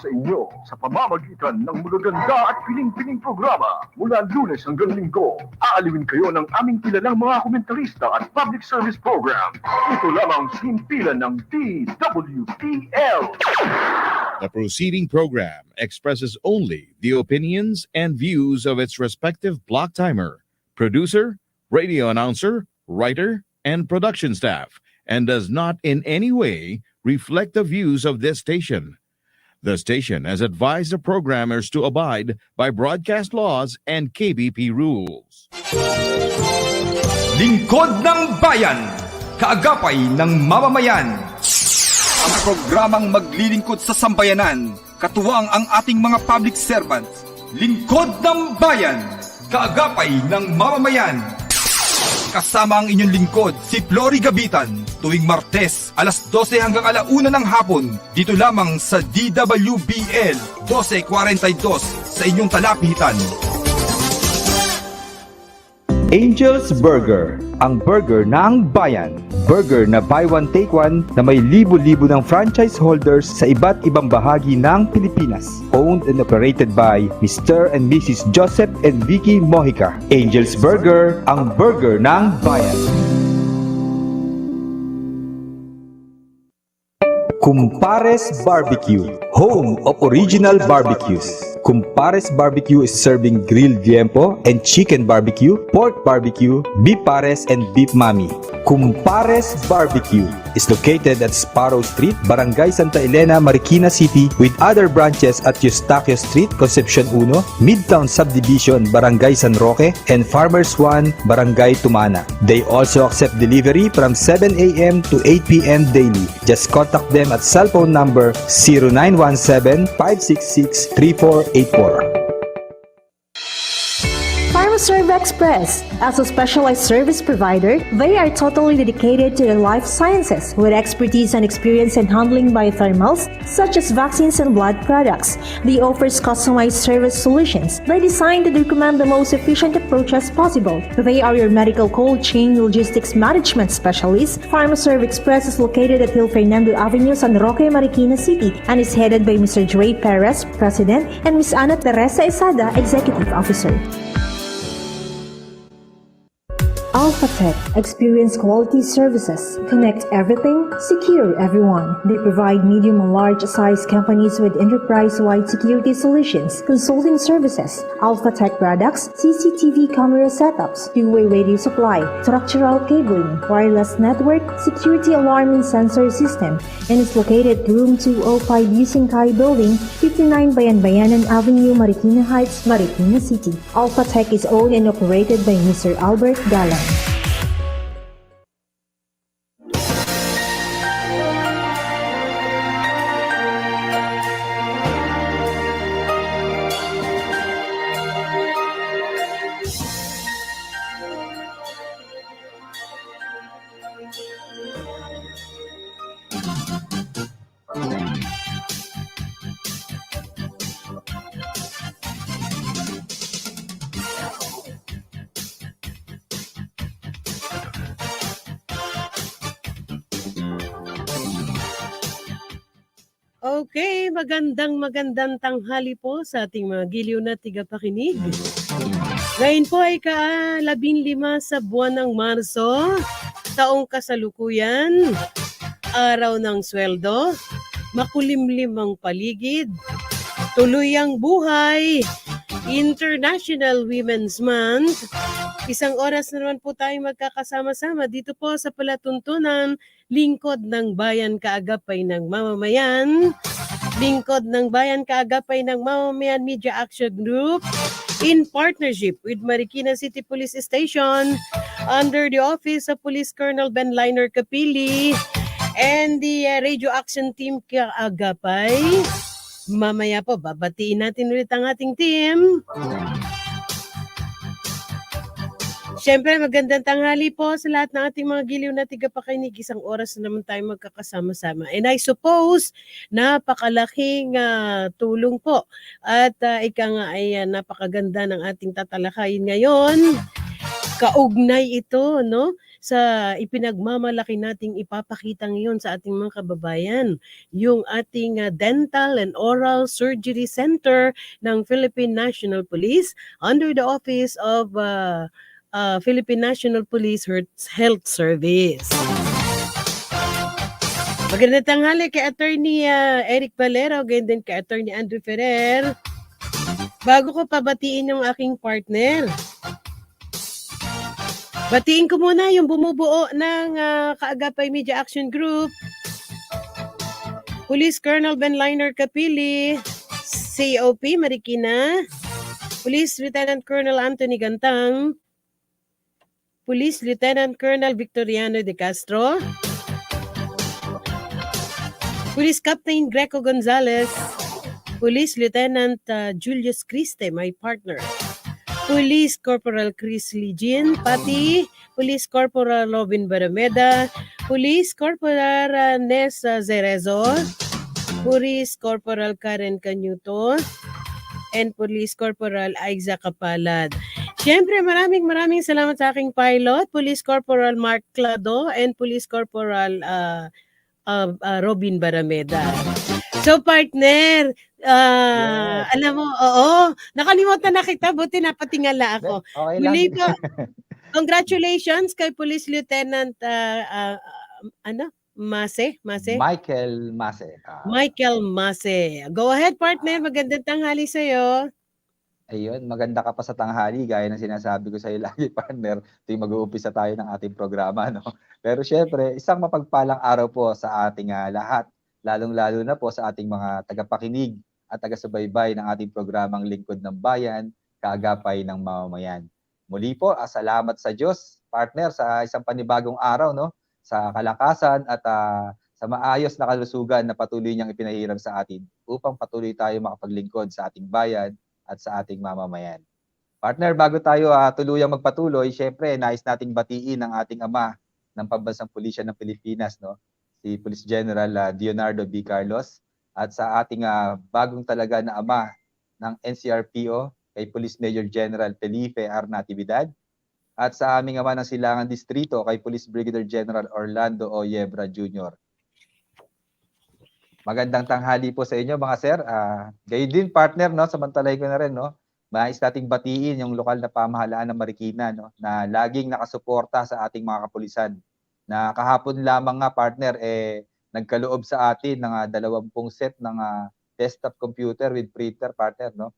sa inyo sa pamamagitan ng magaganda at piling-piling programa mula Lunes hanggang Linggo. Aalawin kayo ng aming kilalang mga komentarista at public service program. Ito lamang simpilan ng DWPL. The proceeding program expresses only the opinions and views of its respective block timer, producer, radio announcer, writer, and production staff, and does not in any way reflect the views of this station. The station has advised the programmers to abide by broadcast laws and KBP rules. Lingkod ng Bayan, kaagapay ng mamamayan. Ang programang maglilingkod sa sambayanan, katuwang ang ating mga public servants. Lingkod ng Bayan, kaagapay ng mamamayan. Kasama ang inyong lingkod, si Flory Gabitan, tuwing Martes, alas 12 hanggang alauna ng hapon, dito lamang sa DWBL 1242 sa inyong talapitan. Angel's Burger, ang burger ng bayan. Burger na buy one take one na may libo-libo ng franchise holders sa iba't ibang bahagi ng Pilipinas. Owned and operated by Mr. and Mrs. Joseph and Vicky Mojica. Angel's Burger, ang burger ng bayan. Kumpares Barbecue, home of original barbecues. Kumpares Barbecue is serving grilled liempo and chicken barbecue, pork barbecue, beef pares, and beef mami. Kumpares Barbecue is located at Sparrow Street, Barangay Santa Elena, Marikina City, with other branches at Eustaquio Street, Concepcion 1, Midtown Subdivision, Barangay San Roque, and Farmers 1, Barangay Tumana. They also accept delivery from 7 a.m. to 8 p.m. daily. Just contact them at cellphone number 0917-566-3484. PharmaServe Express. As a specialized service provider, they are totally dedicated to the life sciences with expertise and experience in handling biothermals such as vaccines and blood products. They offers customized service solutions. They design to recommend the most efficient approach as possible. They are your medical cold chain logistics management specialists. PharmaServe Express is located at Hill Fernando Avenue, San Roque, Marikina City, and is headed by Mr. Dre Perez, President, and Ms. Ana Teresa Esada, Executive Officer. AlphaTech, experience quality services, connect everything, secure everyone. They provide medium and large size companies with enterprise-wide security solutions, consulting services, AlphaTech products, CCTV camera setups, two-way radio supply, structural cabling, wireless network, security alarm and sensor system, and is located at room 205 Yusingkay Building, 59 Bayan-Bayanan Avenue, Marikina Heights, Marikina City. AlphaTech is owned and operated by Mr. Albert Galang. Okay, magandang tanghali po sa ating mga giliw na tigapakinig. Ngayon po ay ka-15 sa buwan ng Marso, taong kasalukuyan, araw ng sweldo, makulimlim ang paligid, tuloy ang buhay, International Women's Month. Isang oras na naman po tayong magkakasama-sama dito po sa palatuntunan, Lingkod ng Bayan Kaagapay ng Mamamayan. Lingkod ng Bayan Kaagapay ng Mamamayan Media Action Group in partnership with Marikina City Police Station under the Office of Police Colonel Ben Liner Capili and the Radio Action Team Kaagapay. Mamaya po, babatiin natin ulit ang ating team. Siyempre, magandang tanghali po sa lahat ng ating mga giliw na tigapakinig. Isang oras na naman tayo magkakasama-sama. And I suppose, napakalaking tulong po. At ika nga ay napakaganda ng ating tatalakayin ngayon. Kaugnay ito, no? sa ipinagmamalaki nating ipapakita ngayon sa ating mga kababayan, yung ating Dental and Oral Surgery Center ng Philippine National Police under the Office of Philippine National Police Health Service. Magandang tanghali kay Attorney Eric Valero, ganyan din kay Attorney Andrew Ferrer. Bago ko pabatiin yung aking partner, batiin ko muna yung bumubuo ng Kaagapay Media Action Group, Police Colonel Benliner Capili, COP Marikina, Police Lieutenant Colonel Anthony Gantang, Police Lieutenant Colonel Victoriano de Castro, Police Captain Greco Gonzalez, Police Lieutenant Julius Criste, my partner, Police Corporal Chris Legin, pati Police Corporal Robin Barameda, Police Corporal Nes Zerezo, Police Corporal Karen Canuto, and Police Corporal Aiza Kapalad. Siyempre, maraming salamat sa aking pilot, Police Corporal Mark Clado, and Police Corporal Robin Barameda. So partner, alam mo, oo, nakalimutan na kita, buti napatingala ako. Okay lang. Muli po, congratulations kay Police Lieutenant Mase? Michael Mase. Michael Mase. Go ahead partner, magandang tanghali sa'yo. Ayun, maganda ka pa sa tanghali, gaya ng sinasabi ko sa iyo lagi, partner, tuwing mag-uumpisa tayo ng ating programa, no? Pero syempre, isang mapagpalang araw po sa ating lahat, lalong-lalo na po sa ating mga tagapakinig at taga-subaybay ng ating programang Lingkod ng Bayan, Kaagapay ng Mamamayan. Muli po, salamat sa Diyos, partner, sa isang panibagong araw, no? Sa kalakasan at sa maayos na kalusugan na patuloy niyang ipinahiram sa atin upang patuloy tayo makapaglingkod sa ating bayan at sa ating mamamayan. Partner, bago tayo tuluyang magpatuloy, syempre nais nating batiin ang ating ama ng Pambansang Pulisya ng Pilipinas, no? Si Police General Leonardo B. Carlos, at sa ating bagong talaga na ama ng NCRPO, kay Police Major General Felipe R. Natividad, at sa aming ama ng Silangan Distrito, kay Police Brigadier General Orlando O. Yebra Jr. Magandang tanghali po sa inyo mga sir. Gayon din partner, no, samantalay ko na rin, no, mais nating batiin yung lokal na pamahalaan ng Marikina, no, na laging nakasuporta sa ating mga kapulisan. Na kahapon lamang nga partner nagkaloob sa atin ng 20 set ng desktop computer with printer, partner, no.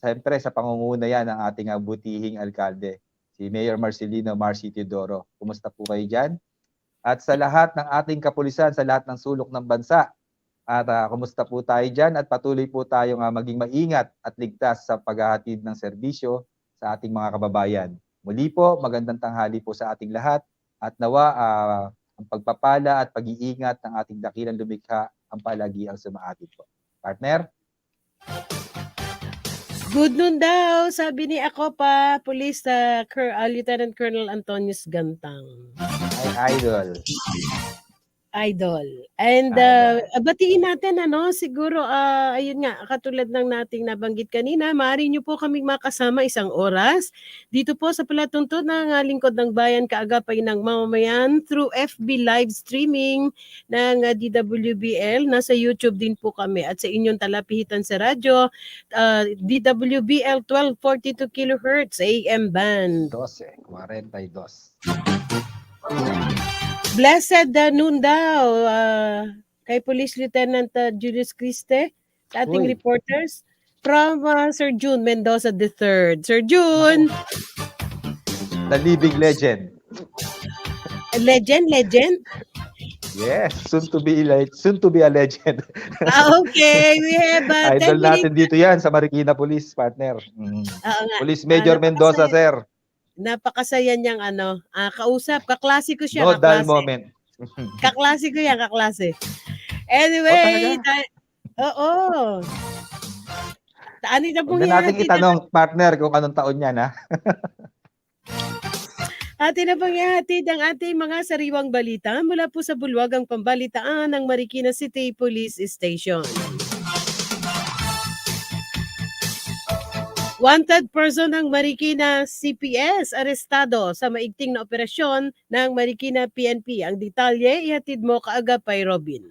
Siyempre sa pangunguna yan ng ating butihing alkalde, si Mayor Marcelino Marci Teodoro. Kumusta po kayo diyan? At sa lahat ng ating kapulisan sa lahat ng sulok ng bansa, at kumusta po tayo dyan at patuloy po tayong maging maingat at ligtas sa paghahatid ng serbisyo sa ating mga kababayan. Muli po, magandang tanghali po sa ating lahat at nawa ang pagpapala at pag-iingat ng ating dakilang lumikha ang palagiang sumaatid po. Partner? Good noon daw, sabi ni ako pa, Police Lieutenant Colonel Antonius Gantang. Ay, idol. And batiin natin siguro ayun nga katulad ng nating nabanggit kanina, maaari niyo po kaming makasama 1 oras dito po sa palatuntud ng Lingkod ng Bayan Kaagapay ng Mamamayan through FB live streaming ng DWBL. Nasa YouTube din po kami at sa inyong talapihitan sa radyo, DWBL 1242 kHz AM band. 12:42. Blessed noon daw kay Police Lieutenant Julius Criste sa ating reporters from Sir June Mendoza III. Sir June! The living legend. Legend? Yes, soon to be a legend. Okay, we have 10 Idol natin minutes. dito yan sa Marikina Police, partner. Police Major Mendoza, sir. Napakasaya niyang kausap. Kaklase ko siya. No dull moment. Kaklase ko yan, kaklase. Anyway, oo. Ano na pong Huwag na natin itanong, partner, kung anong taon yan, ha? Atin na pong ihatid ang ating mga sariwang balita mula po sa bulwagang pambalitaan ng Marikina City Police Station. Wanted person ng Marikina CPS arestado sa maigting na operasyon ng Marikina PNP. Ang detalye ihatid mo kaagapay Robin.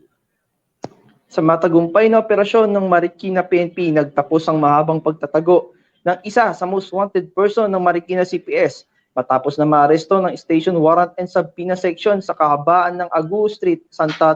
Sa matagumpay na operasyon ng Marikina PNP, nagtapos ang mahabang pagtatago ng isa sa most wanted person ng Marikina CPS matapos na maaresto ng Station Warrant and Subpoena Section sa kahabaan ng Agu Street, Santa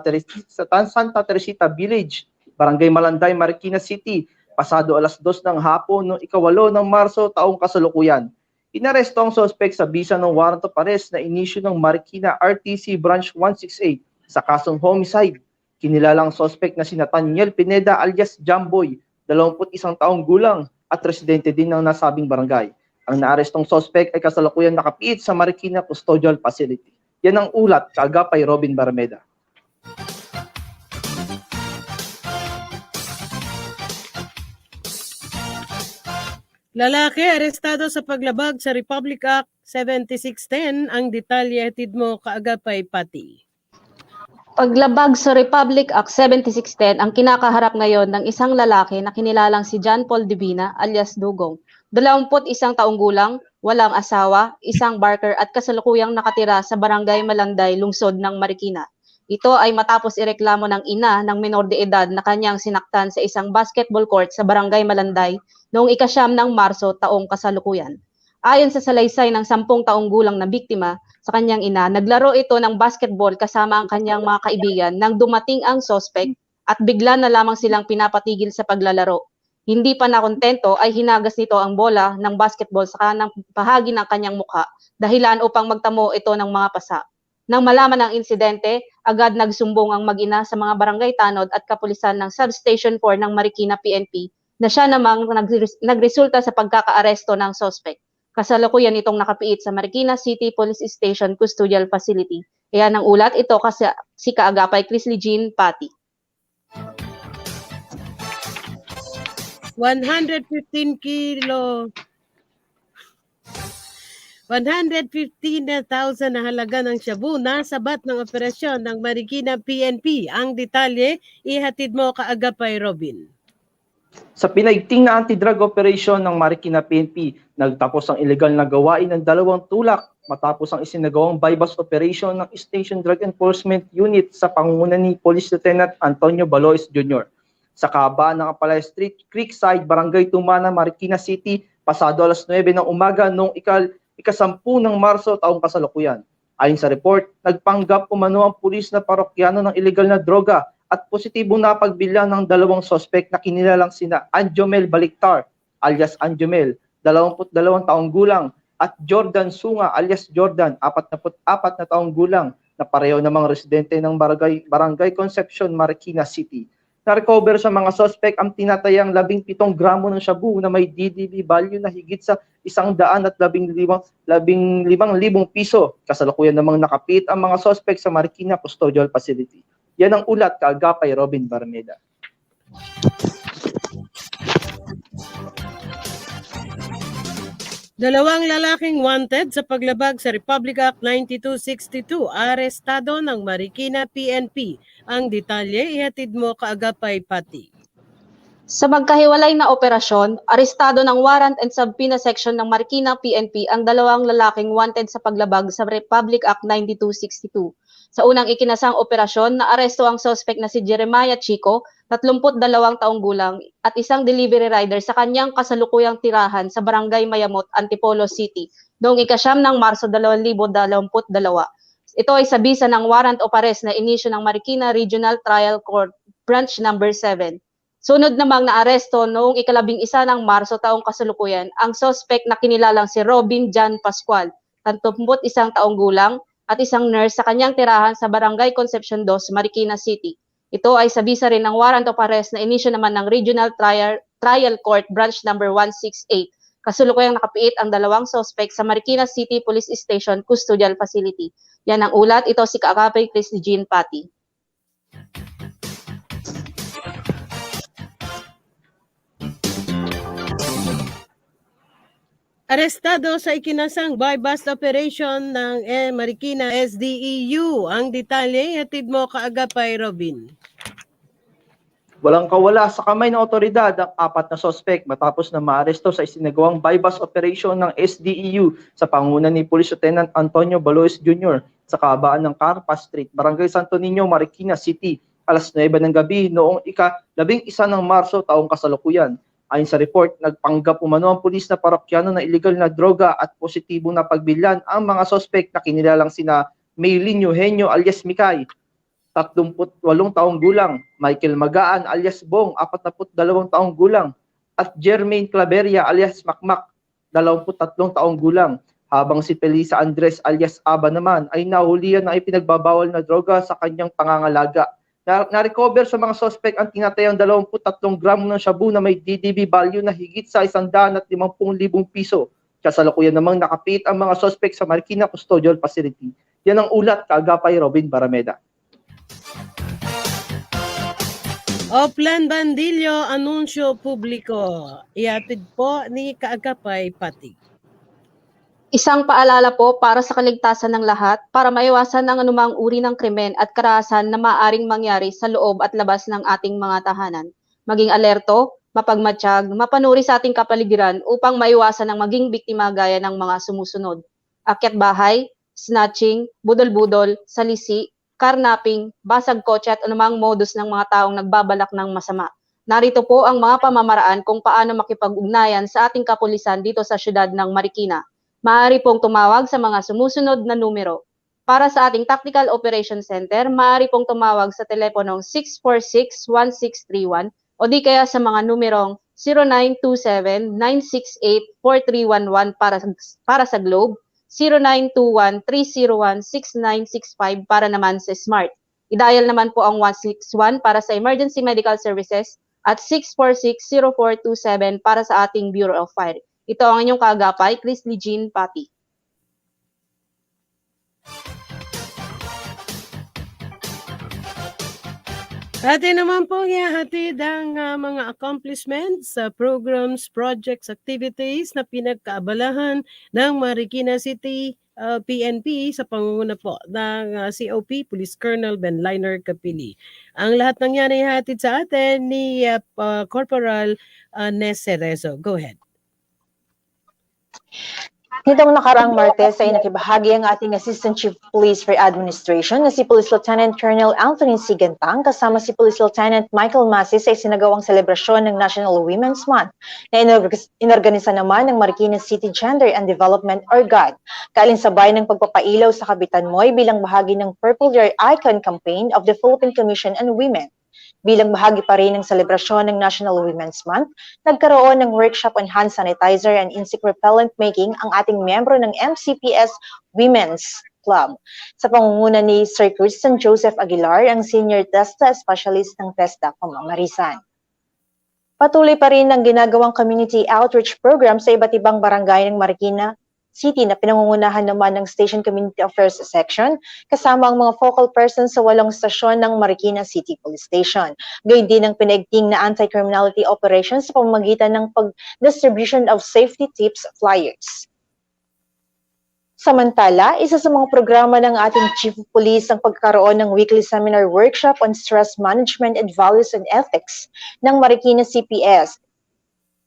Teresita Village, Barangay Malanday, Marikina City, pasado alas 2 ng hapon noong 8 ng Marso taong kasalukuyan. Inaresto ang suspect sa bisa ng warrant of arrest na inisyu ng Marikina RTC Branch 168 sa kasong homicide. Kinilalang suspect na si Nathaniel Pineda alias Jamboy, 21 taong gulang at residente din ng nasabing barangay. Ang naarestong suspect ay kasalukuyan nakapiit sa Marikina Custodial Facility. Yan ang ulat kaagapay Robin Barmeda. Lalaki arestado sa paglabag sa Republic Act 7610. Ang detalye hatid mo kaagapay Pati. Paglabag sa Republic Act 7610 ang kinakaharap ngayon ng isang lalaki na kinilalang si John Paul Divina alias Dugong. 21 taong gulang, walang asawa, isang barker at kasalukuyang nakatira sa Barangay Malanday, lungsod ng Marikina. Ito ay matapos ireklamo ng ina ng menor de edad na kanyang sinaktan sa isang basketball court sa Barangay Malanday noong 9 ng Marso taong kasalukuyan. Ayon sa salaysay ng 10 taong gulang na biktima sa kanyang ina, naglaro ito ng basketball kasama ang kanyang mga kaibigan nang dumating ang suspect at bigla na lamang silang pinapatigil sa paglalaro. Hindi pa nakontento ay hinagas nito ang bola ng basketball sa kanang bahagi ng kanyang mukha, dahilan upang magtamo ito ng mga pasa. Nang malaman ang insidente, agad nagsumbong ang mag-ina sa mga barangay tanod at kapulisan ng Substation 4 ng Marikina PNP na siya namang nagresulta sa pagkakaaresto ng suspect. Kasalukuyan itong nakapiit sa Marikina City Police Station Custodial Facility. Ayan ang ulat, ito kasi si kaagapay Chrisley Jean Pati. 115 kilo 115,000 na halaga ng shabu nasabat ng operasyon ng Marikina PNP. Ang detalye ihatid mo kaagapay Robin. Sa pinaigting na anti-drug operation ng Marikina PNP, nagtapos ang ilegal na gawain ng 2 tulak matapos ang isinagawang bypass operation ng Station Drug Enforcement Unit sa pangunguna ni Police Lieutenant Antonio Balois Jr. sa kahabaan ng Apalay Street, Creekside, Barangay Tumana, Marikina City, pasado alas 9 ng umaga noong 10 ng Marso taong kasalukuyan. Ayon sa report, nagpanggap umano ang pulis na parokyano ng ilegal na droga at positibong napagbilya ng 2 suspect na kinilalang sina Anjomel Baliktar alias Anjomel, 22 taong gulang at Jordan Sunga alias Jordan, 44 na taong gulang na pareho namang residente ng Barangay Concepcion, Marikina City. Na-recover sa mga suspect ang tinatayang 17 gramo ng shabu na may DDB value na higit sa 115,000 piso. Kasalukuyan namang nakapit ang mga suspect sa Marikina Custodial Facility. Yan ang ulat kaagapay Robin Barmeda. Dalawang lalaking wanted sa paglabag sa Republic Act 9262, arestado ng Marikina PNP. Ang detalye ihatid mo kaagapay Pati. Sa magkahiwalay na operasyon, arestado ng Warrant and Subpoena Section ng Marikina PNP ang 2 lalaking wanted sa paglabag sa Republic Act 9262. Sa unang ikinasang operasyon, naaresto ang suspect na si Jeremiah Chico, 32 taong gulang, at isang delivery rider sa kanyang kasalukuyang tirahan sa Barangay Mayamot, Antipolo City, noong 9 ng Marso 2022. Ito ay sa bisa ng warrant of arrest na inisyu ng Marikina Regional Trial Court, Branch Number 7. Sunod namang naaresto noong 11 ng Marso taong kasalukuyan ang suspect na kinilalang si Robin John Pascual, 31 taong gulang, at isang nurse sa kanyang tirahan sa Barangay Concepcion 2, Marikina City. Ito ay sa bisa rin ng warrant of arrest na inisyu naman ng Regional Trial Court Branch Number 168. Kasulukuyang nakapiit ang 2 suspect sa Marikina City Police Station Custodial Facility. Yan ang ulat, ito si kaagapay Chrisley Jean Pati. Arestado sa ikinasang buy-bust operation ng Marikina SDEU. Ang detalye hatid mo kaagapay Robin. Walang kawala sa kamay ng otoridad ang 4 na sospek matapos na maaresto sa isinagawang bypass operation ng SDEU sa pangunguna ni Police Lieutenant Antonio Balois Jr. sa kahabaan ng Carpa Street, Barangay Santo Niño, Marikina City, alas 9 ng gabi noong ika-11 ng Marso taong kasalukuyan. Ayon sa report, nagpanggap umano ang pulis na parokyano ng illegal na droga at positibong napagbilan ang mga sospek na kinilalang sina Maylin Eugenio alias Mikay, 38 taong gulang, Michael Magaan alias Bong, 42 taong gulang, at Jermaine Claveria alias Makmak, 23 taong gulang, habang si Felisa Andres alias Aba naman ay nahulihan ng ipinagbabawal na droga sa kanyang pangangalaga. Na-recover sa mga sospek ang tinatayang 23 gramo ng shabu na may DDB value na higit sa 150,000 piso. Kasalukuyan namang nakapit ang mga sospek sa Marikina Custodial Facility. Yan ang ulat, kaagapay Robin Barameda. Oplan Bandilyo, anunsyo publiko. Iatid po ni Kaagapay Pati. Isang paalala po para sa kaligtasan ng lahat para maiwasan ang anumang uri ng krimen at karahasan na maaaring mangyari sa loob at labas ng ating mga tahanan. Maging alerto, mapagmatsyag, mapanuri sa ating kapaligiran upang maiwasan ang maging biktima gaya ng mga sumusunod. Akyat bahay, snatching, budol-budol, salisi, karnaping, basag kotse at anumang modus ng mga taong nagbabalak ng masama. Narito po ang mga pamamaraan kung paano makipag-ugnayan sa ating kapulisan dito sa siyudad ng Marikina. Maaari pong tumawag sa mga sumusunod na numero. Para sa ating Tactical Operations Center, maaari pong tumawag sa teleponong 646-1631 o di kaya sa mga numerong 0927-968-4311 para sa Globe, 0921-301-6965 para naman sa Smart. I-dial naman po ang 161 para sa Emergency Medical Services at 646-0427 para sa ating Bureau of Fire. Ito ang inyong kaagapay, Chris Jean Pati. Atin naman po ihahatid ang mga accomplishments, programs, projects, activities na pinagkaabalahan ng Marikina City PNP sa pangunguna po ng COP, Police Colonel Benliner Capili. Ang lahat ng yan ay ihahatid sa atin ni Corporal Nes Cerezo. Go ahead. Nitong nakaraang Martes ay nakibahagi ang ating Assistant Chief of Police for Administration na si Police Lieutenant Colonel Anthony Sigantang kasama si Police Lieutenant Michael Masis sa isinagawang selebrasyon ng National Women's Month na inorganisa naman ng Marikina City Gender and Development or GAD. Kaalinsabay ng pagpapailaw sa Kabitan Moy bilang bahagi ng Purple Year Icon Campaign of the Philippine Commission on Women. Bilang bahagi pa rin ng selebrasyon ng National Women's Month, nagkaroon ng workshop on hand sanitizer and insect repellent making ang ating miyembro ng MCPS Women's Club. Sa pangunguna ni Sir Christian Joseph Aguilar, ang Senior TESTA Specialist ng TESTA Pamamarisan. Patuloy pa rin ang ginagawang community outreach program sa iba't ibang barangay ng Marikina City na pinangungunahan naman ng Station Community Affairs Section kasama ang mga focal persons sa 8 stasyon ng Marikina City Police Station. Gayun din ang pinaigting na anti-criminality operations sa pamamagitan ng pag-distribution of safety tips flyers. Samantala, isa sa mga programa ng ating Chief of Police ang pagkaroon ng weekly seminar workshop on stress management and values and ethics ng Marikina CPS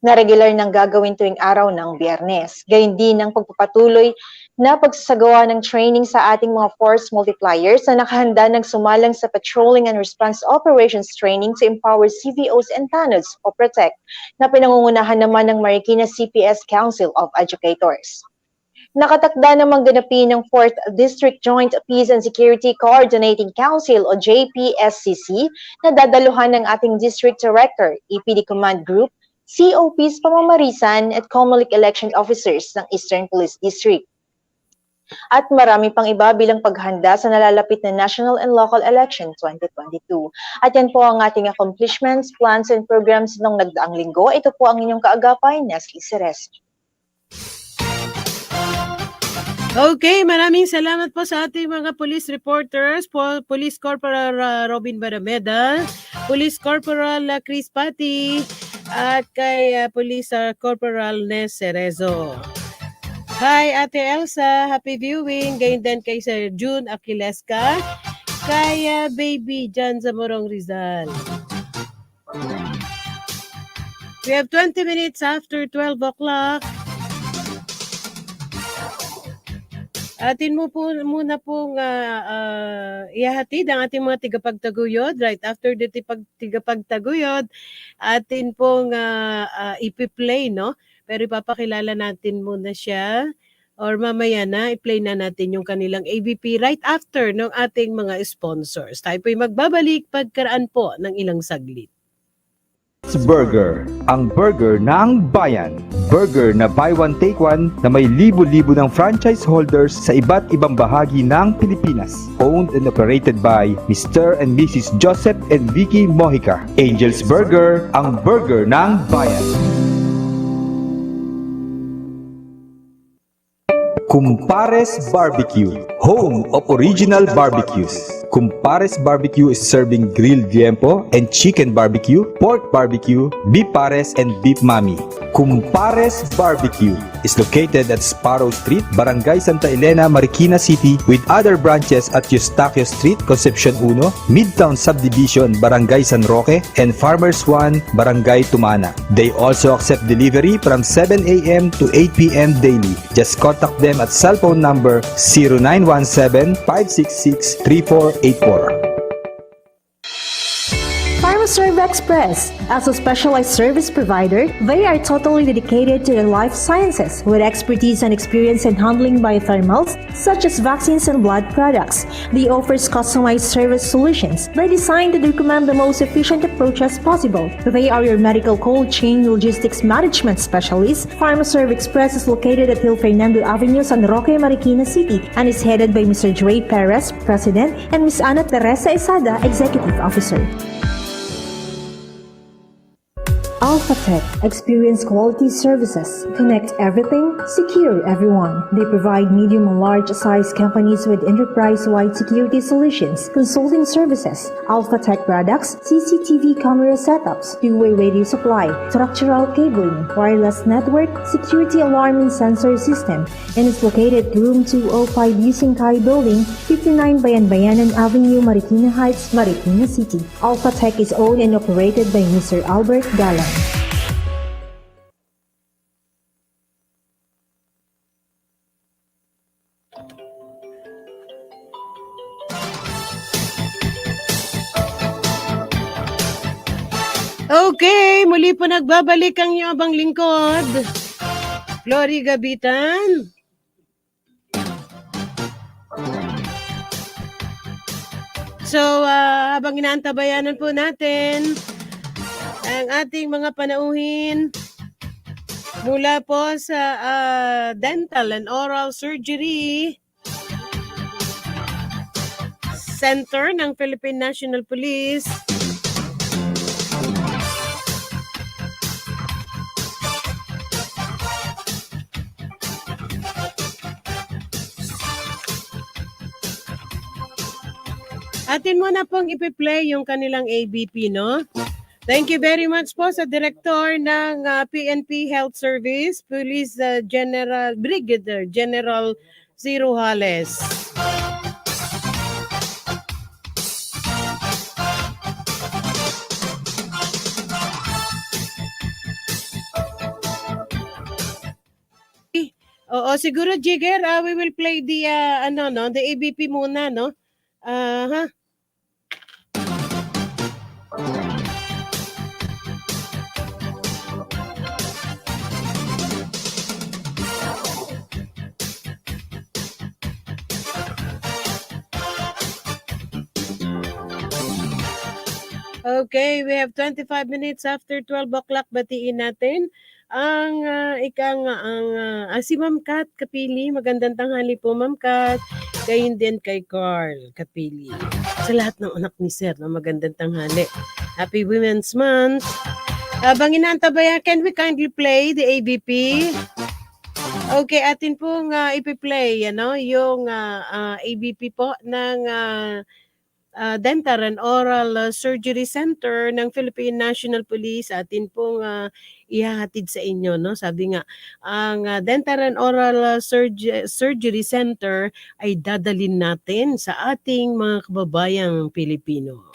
na regular nang gagawin tuwing araw ng Biyernes. Gayun din ang pagpapatuloy na pagsasagawa ng training sa ating mga force multipliers na nakahanda ng sumalang sa Patrolling and Response Operations Training to empower CVOs and TANODs o PROTECT na pinangungunahan naman ng Marikina CPS Council of Educators. Nakatakda namang ganapin ng 4th District Joint Peace and Security Coordinating Council o JPSCC na dadaluhan ng ating District Director, EPD Command Group, COPs, Pamamarisan at COMELEC election officers ng Eastern Police District. At marami pang iba bilang paghanda sa nalalapit na national and local election 2022. At yan po ang ating accomplishments, plans and programs nung nagdaang linggo. Ito po ang inyong kaagapay, Nestle Ceres. Okay, maraming salamat po sa ating mga police reporters, Police Corporal Robin Barameda, Police Corporal Chris Pati, at kay Police Corporal Nes Cerezo. Hi Ate Elsa, happy viewing. Gayon din kay Sir June Aquilesca, kay Baby Jan Zamorong Rizal. We have 20 minutes after 12 o'clock. Atin mo po muna pong ihahatid ang ating mga tigapagtaguyod. Right after the tigapagtaguyod, atin pong ipi-play, no? Pero ipapakilala natin muna siya. Or mamaya na, i-play na natin yung kanilang ABP right after ng ating mga sponsors. Tayo po'y magbabalik pagkaraan po ng ilang saglit. Burger, ang burger ng bayan. Burger na buy one take one na may libo-libo ng franchise holders sa iba't ibang bahagi ng Pilipinas. Owned and operated by Mr. and Mrs. Joseph and Vicky Mojica. Angel's Burger, ang burger ng bayan. Kumpares Barbecue, home of original barbecues. Kumpares Barbecue is serving grilled liempo and chicken barbecue, pork barbecue, beef pares, and beef mami. Kumpares Barbecue is located at Sparrow Street, Barangay Santa Elena, Marikina City, with other branches at Eustaquio Street, Concepcion 1, Midtown Subdivision, Barangay San Roque, and Farmers 1, Barangay Tumana. They also accept delivery from 7 a.m. to 8 p.m. daily. Just contact them at cellphone number 0917-566-3484. PharmaServe Express. As a specialized service provider, they are totally dedicated to the life sciences with expertise and experience in handling biothermals such as vaccines and blood products. They offer customized service solutions. They design to recommend the most efficient approaches possible. They are your medical cold chain logistics management specialists. PharmaServe Express is located at Hill Fernando Avenue, San Roque, Marikina City, and is headed by Mr. Dre Perez, President, and Ms. Ana Teresa Esada, Executive Officer. AlphaTech experience quality services. Connect everything, secure everyone. They provide medium and large size companies with enterprise-wide security solutions, consulting services, AlphaTech products, CCTV camera setups, two-way radio supply, structural cabling, wireless network, security alarm and sensor system, and is located at room 205 Yusingkai Building, 59 Bayan-Bayanan Avenue, Marikina Heights, Marikina City. AlphaTech is owned and operated by Mr. Albert Galang. Okay, muli po nagbabalik ang inyong abang lingkod, Glory Gabitan. So, habang inaantabayanan po natin ang ating mga panauhin mula po sa Dental and Oral Surgery Center ng Philippine National Police. Atin mo na pong ipi-play yung kanilang ABP, no? Thank you very much po sa Director ng PNP Health Service, Police General Brigadier General Zero Hales. Oo, siguro Jigger, we will play the the ABP muna, no? Okay, we have 25 minutes after 12 o'clock. Batiin natin ang si Ma'am Kat Kapili. Magandang tanghali po, Ma'am Kat. Gayon din kay Carl Kapili. Sa lahat ng anak ni Sir, na magandang tanghali. Happy Women's Month. Habang inaantabayan, can we kindly play the ABP? Okay, atin pong ipi-play yung ABP po ng Dental and Oral Surgery Center ng Philippine National Police. Atin pong ihahatid sa inyo, no? Sabi nga, ang Dental and Oral Surgery Center ay dadalin natin sa ating mga kababayang Pilipino.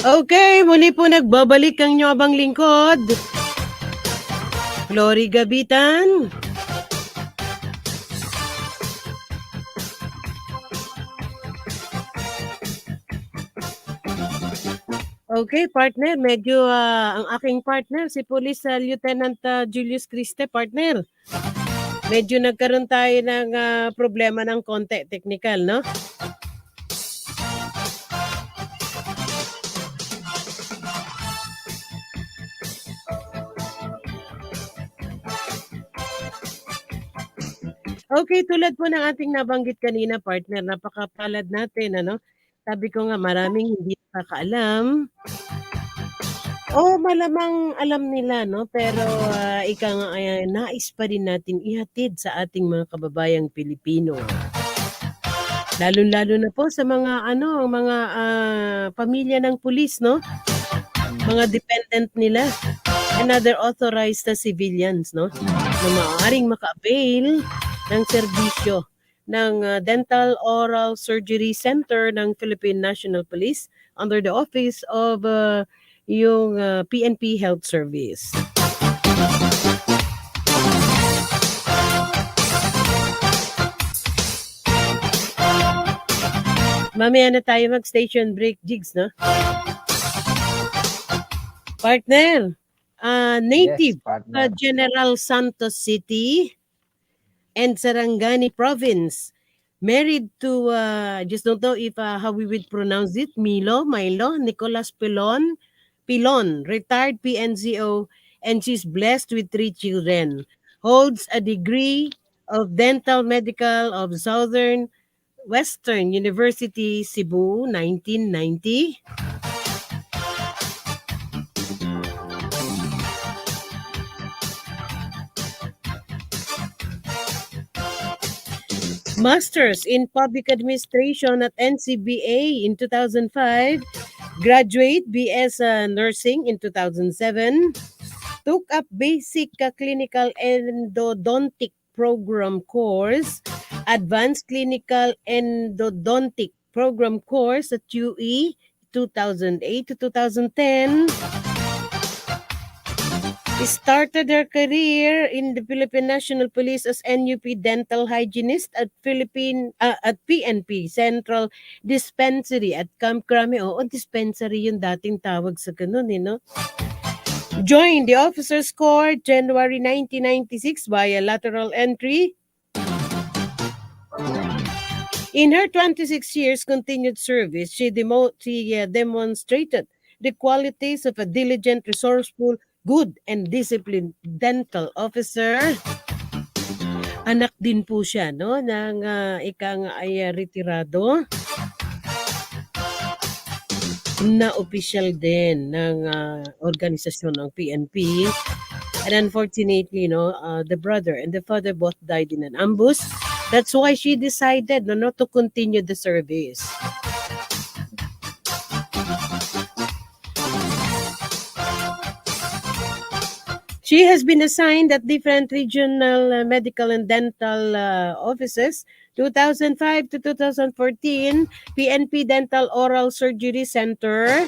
Okay, muli po nagbabalik ang inyong abang lingkod. Glory Gabitan. Okay, partner, medyo ang aking partner, si Police Lieutenant Julius Criste, partner. Medyo nagkaroon tayo ng problema ng konti, technical, no? Okay, tulad po ng ating nabanggit kanina, partner, napakapalad natin, ano? Sabi ko nga, maraming hindi nakakaalam. O malamang alam nila, no? Pero ika nga, nais pa rin natin ihatid sa ating mga kababayang Pilipino. Lalo-lalo na po sa mga mga pamilya ng pulis, no? Mga dependent nila and other authorized civilians, no? Na maaaring maka-avail ng serbisyo ng Dental Oral Surgery Center ng Philippine National Police under the office of yung PNP Health Service. Mamaya na tayo mag-station break, Jigs, no? Partner, native Yes, partner. General Santos City and Sarangani Province, married to, just don't know if how we would pronounce it, Milo, Nicolas Pilon, retired PNCO, and she's blessed with 3 children. Holds a degree of Dental Medical of Southern Western University, Cebu, 1990. Masters in Public Administration at NCBA in 2005. Graduate BS Nursing in 2007. Took up Basic Clinical Endodontic Program Course. Advanced Clinical Endodontic Program Course at UE 2008 to 2010. Started her career in the Philippine National Police as NUP dental hygienist at PNP Central Dispensary at Camp Crame. Oo, dispensary yung dating tawag sa ganun, no? Joined the Officers Corps January 1996 via lateral entry. In her 26 years continued service, she demonstrated the qualities of a diligent, resourceful, good and disciplined dental officer. Anak din po siya, no, ng ay retirado na opisyal din ng organisasyon ng PNP. And unfortunately, the brother and the father both died in an ambush. That's why she decided not to continue the service. She has been assigned at different regional medical and dental offices. 2005 to 2014, PNP Dental Oral Surgery Center.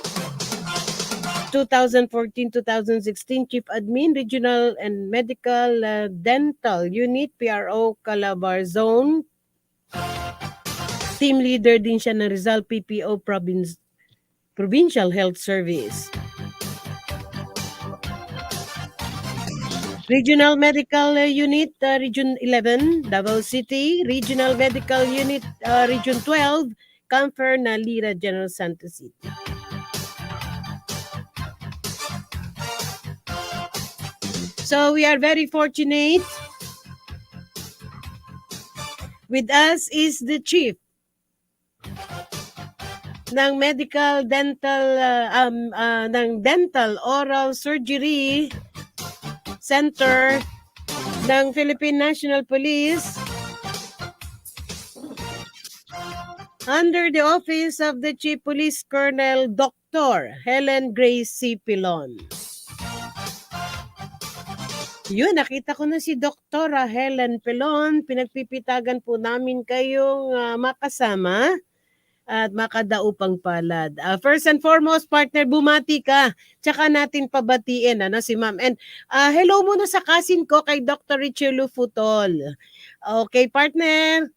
2014-2016, Chief Admin, Regional and Medical Dental Unit, PRO Calabar Zone. Team leader din siya ng Rizal PPO Provincial Health Service. Regional Medical Unit, Region 11, Davao City. Regional Medical Unit, Region 12, Camfer, Nalira, General Santos City. So we are very fortunate. With us is the chief ng medical dental ng dental oral surgery center ng Philippine National Police under the office of the Chief Police Colonel Dr. Helen Grace C. Pilon. Yun, nakita ko na si Dr. Helen Pilon. Pinagpipitagan po namin kayong makasama at makadaupang palad. First and foremost, partner, bumati ka. Tsaka natin pabatiin si ma'am. And hello muna sa kasin ko kay Dr. Richelu Futol. Okay, partner?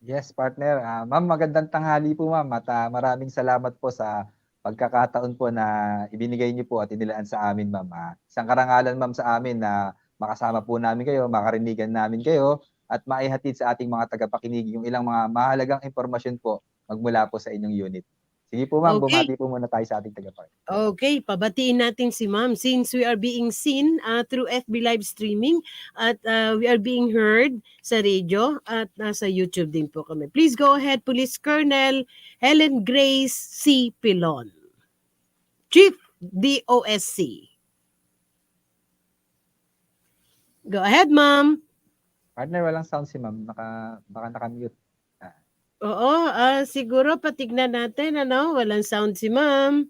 Yes, partner. Ma'am, magandang tanghali po, ma'am. At maraming salamat po sa pagkakataon po na ibinigay niyo po at inilaan sa amin, ma'am. Isang karangalan, ma'am, sa amin na makasama po namin kayo, makarinigan namin kayo, at maihatid sa ating mga tagapakinig yung ilang mga mahalagang impormasyon po magmula po sa inyong unit. Sige po, ma'am, bumati po muna tayo sa ating tagapakinig. Okay, pabatiin natin si ma'am since we are being seen through FB live streaming at we are being heard sa radio at nasa YouTube din po kami. Please go ahead, Police Colonel Helen Grace C. Pilon, Chief DOSC. Go ahead, ma'am. Partner, walang sound si ma'am. Baka naka-mute. Oo, siguro patignan natin, walang sound si ma'am.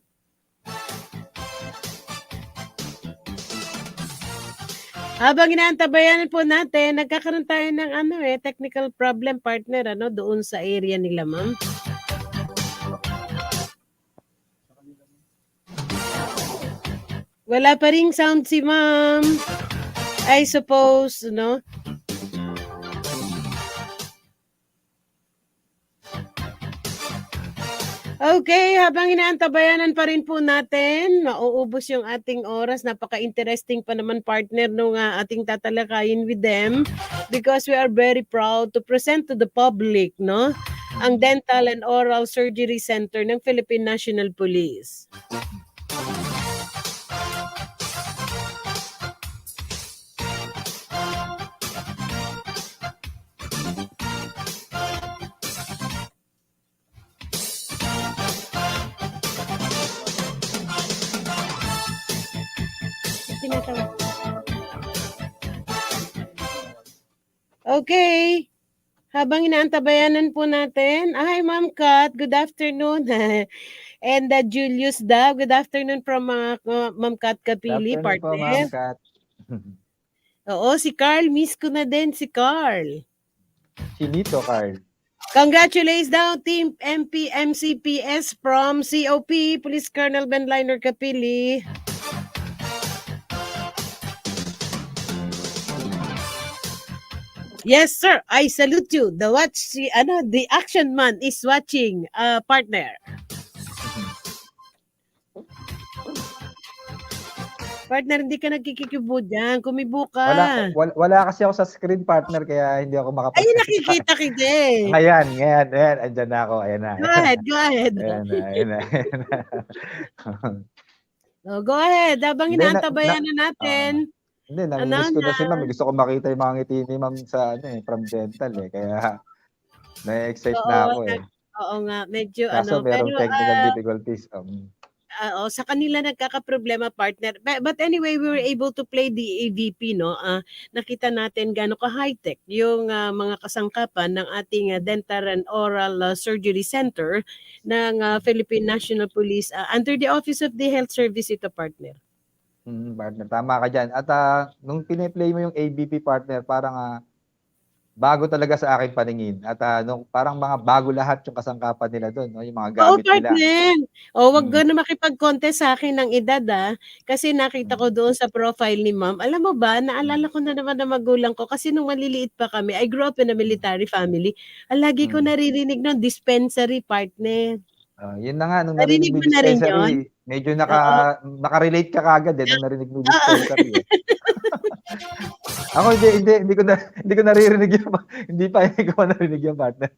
Habang inaantabayan po natin, nagkakaroon tayo ng technical problem, partner, doon sa area nila, ma'am. Wala pa ring sound si ma'am. I suppose, Okay, habang inaantabayanan pa rin po natin, mauubos yung ating oras. Napaka-interesting pa naman, partner, nung ating tatalakayin with them because we are very proud to present to the public, ang Dental and Oral Surgery Center ng Philippine National Police. Okay. Habang inaantabayanan po natin, hi Ma'am Kat, good afternoon. And Julius Dab, good afternoon from Ma'am Kat Kapili, partner. Po, Ma'am Kat. Oo, si Carl, miss ko na din si Carl. Chinito, Carl. Congratulations daw, Team MCPS from COP, Police Colonel Ben Liner Kapili. Yes, sir. I salute you. The action man is watching, partner. Partner, hindi ka nagkikikibo dyan. Kumibo ka. Wala kasi ako sa screen, partner, kaya hindi ako makapag- Ay, nakikita kita eh. Ngayon. Andyan na ako. Ayan na. Go ahead. Ayan na. Go ahead. Habang inaantabayan na natin. Hindi, nami-miss ko na si ma'am. Gusto ko makita yung mga ngiti ni ma'am sa from dental eh. Kaya na-excite na ako eh. Oo nga, medyo Kaso merong technical difficulties. Sa kanila nagkakaproblema, partner. But anyway, we were able to play the AVP, nakita natin gaano ka high-tech yung mga kasangkapan ng ating Dental and Oral Surgery Center ng Philippine National Police under the Office of the Health Service ito, partner. Partner, tama ka dyan. At nung piniplay mo yung ABP, partner, parang bago talaga sa aking paningin at nung parang mga bago lahat yung kasangkapan nila doon, no? Yung mga Oo, gamit nila. partner. O, wag Mm. ka na makipag-contest sa akin ng edad, kasi nakita ko doon sa profile ni ma'am. Alam mo ba, naalala ko na naman ng magulang ko kasi nung maliliit pa kami, I grew up in a military family. Lagi ko naririnig ng dispensary, partner. Yun na nga, nung narinig Narinig mo mo yung na rin yun? dispensary, medyo Oo. naka-relate ka kagad nung narinig mo yung Oo. dispensary. Ako hindi ko naririnig yun. Hindi ko pa narinig yung partner.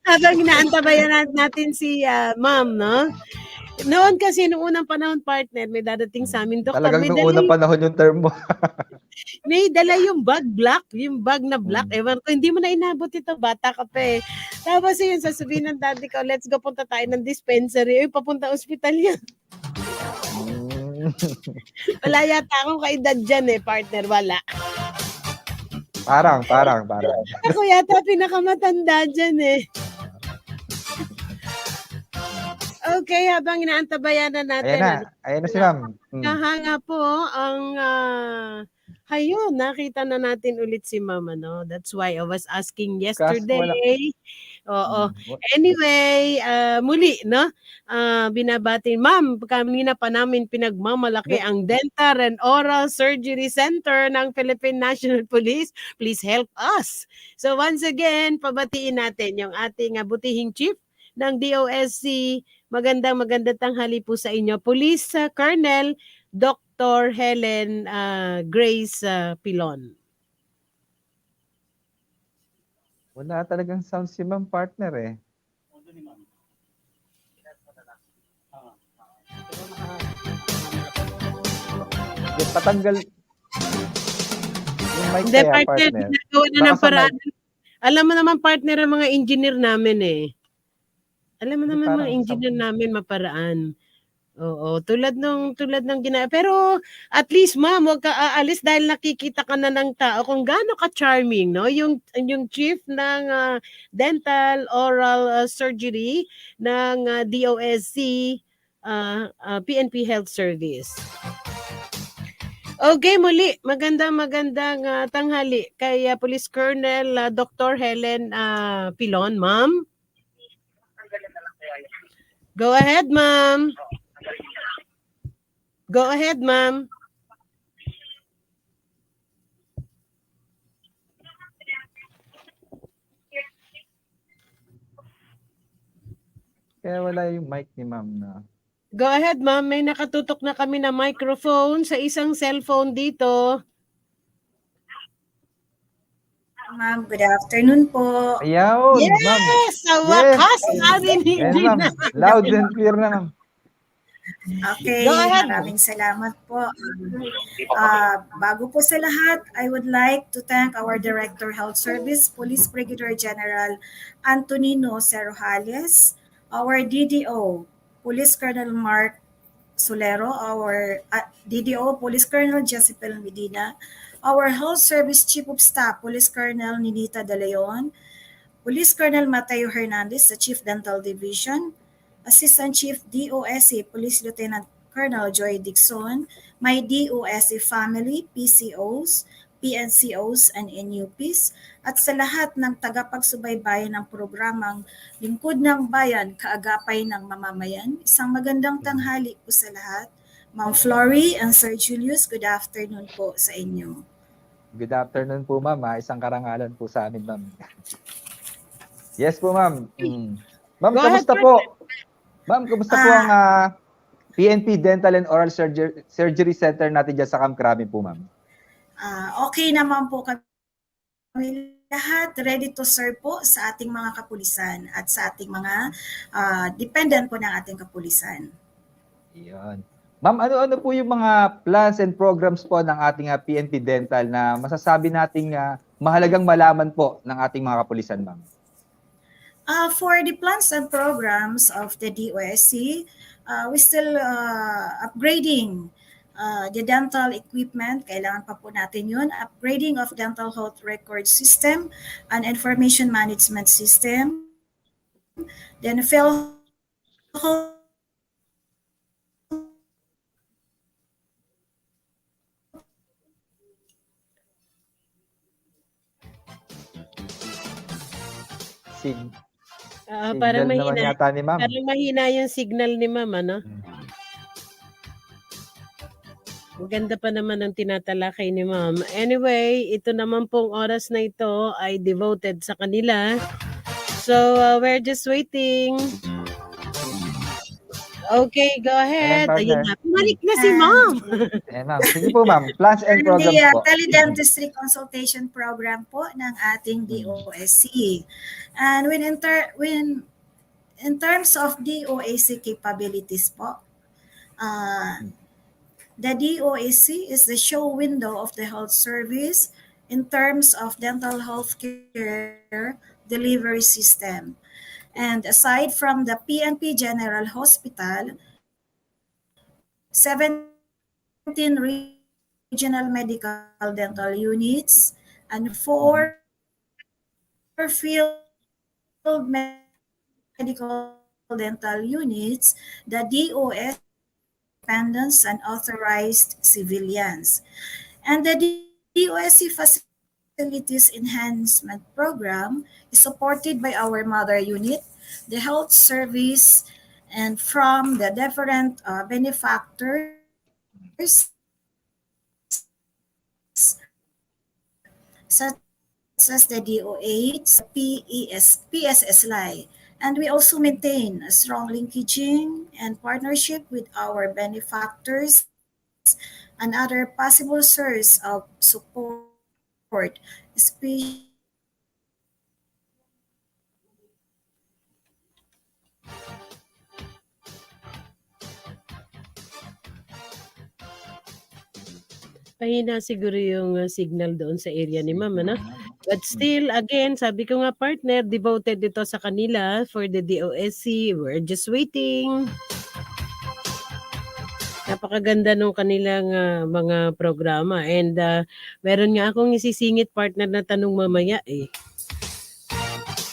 Habang inaantabayan natin si ma'am, no? Noon kasi, noong unang panahon, partner, may dadating sa amin doktor, Talagang nung unang panahon yung term mo. may dala yung bag black, yung bag na black. Ewan ko, hindi mo na inabot ito, bata ka pa eh. Tapos yun, sasabihin ng daddy ko, let's go, punta tayo ng dispensary. Papunta ospital yan. Wala yata akong kaedad dyan partner, wala. Parang. Ako yata pinakamatanda dyan Okay, habang inaantabayan na natin. Ayan na si ma'am. Kahanga po ang ayun, nakita na natin ulit si ma'am, ano. That's why I was asking yesterday. Oo. Anyway, muli, no? Binabati, ma'am, kanina pa namin pinagmamalaki ang Dental and Oral Surgery Center ng Philippine National Police. Please help us. So once again, pabatiin natin yung ating butihing chief ng DOSC. Magandang tanghali po sa inyo. Police Colonel Dr. Helen Grace Pilon. Wala talagang sound si ma'am, partner eh. Patanggal yung mic Hindi, kaya, partner. Ginagawa na ng paraan. Alam mo naman, partner, ang mga engineer namin Alam mo naman mga engineer namin maparaan. Oo, tulad ng ginagawa. Pero at least ma'am, wag ka aalis dahil nakikita ka na ng tao kung gaano ka charming, no? Yung chief ng dental oral surgery ng DOSC PNP Health Service. Okay, muli, magandang tanghali kay Police Colonel Dr. Helen Pilon, ma'am. Go ahead, ma'am. Go ahead, ma'am. Kaya wala yung mic ni ma'am na. Go ahead, ma'am. May nakatutok na kami na microphone sa isang cellphone dito. Ma'am, good afternoon po. Ayaw, yes! Ma'am. Sa wakas, narinig ma'am. na. Loud and clear na, ma'am. Okay, maraming salamat po. Bago po sa lahat, I would like to thank our Director Health Service, Police Brigadier General Antonino Cerojales, our DDO, Police Colonel Mark Solero, our DDO, Police Colonel Jezebel Medina, our Health Service Chief of Staff, Police Colonel Ninita De Leon, Police Colonel Mateo Hernandez, the Chief Dental Division, Assistant Chief DOSC, Police Lieutenant Colonel Joy Dixon, my DOSC family, PCOs, PNCOs, and NUPs, at sa lahat ng tagapagsubaybayan ng programang Lingkod ng Bayan, Kaagapay ng Mamamayan. Isang magandang tanghali po sa lahat. Ma'am Flory and Sir Julius, good afternoon po sa inyo. Good afternoon po, ma'am. Isang karangalan po sa amin, ma'am. Yes po, ma'am. Ma'am, kamusta po? Ma'am, kamusta po ang PNP Dental and Oral Surgery Center natin dyan sa Camp Crame po, ma'am? Okay naman po kami lahat, ready to serve po sa ating mga kapulisan at sa ating mga dependent po ng ating kapulisan. Iyon. Ma'am, ano po yung mga plans and programs po ng ating PNP Dental na masasabi nating mahalagang malaman po ng ating mga kapulisan, ma'am? For the plans and programs of the DOSC, we still upgrading the dental equipment. Kailangan pa po natin yun. Upgrading of dental health record system and information management system. Then PhilHealth Parang Signal naman mahina. yata ni ma'am. Parang mahina yung signal ni ma'am, ano? Maganda pa naman ang tinatalakay ni ma'am. Anyway, ito naman pong oras na ito ay devoted sa kanila. So, we're just waiting. Okay, go ahead. Ayun na. Bumalik na si ma'am. Ayan, ma'am. Sige po, ma'am. Plans and The programs po. teledentistry consultation program po ng ating DOSC. And in terms of DOAC capabilities po, the DOAC is the show window of the health service in terms of dental health care delivery system. And aside from the PNP General Hospital, 17 regional medical dental units and 4 field medical dental units, the DOS dependents and authorized civilians. And the DOSC Facilities Enhancement Program is supported by our mother unit, the health service, and from the different benefactors such as the DOH, PSSLI. And we also maintain a strong linkaging and partnership with our benefactors and other possible source of support, especially Pahina siguro yung signal doon sa area ni ma'am, ano? But still, again, sabi ko nga partner, devoted ito sa kanila for the DOSC. We're just waiting. Napakaganda nung kanilang mga programa. And meron nga akong isisingit partner na tanong mamaya eh.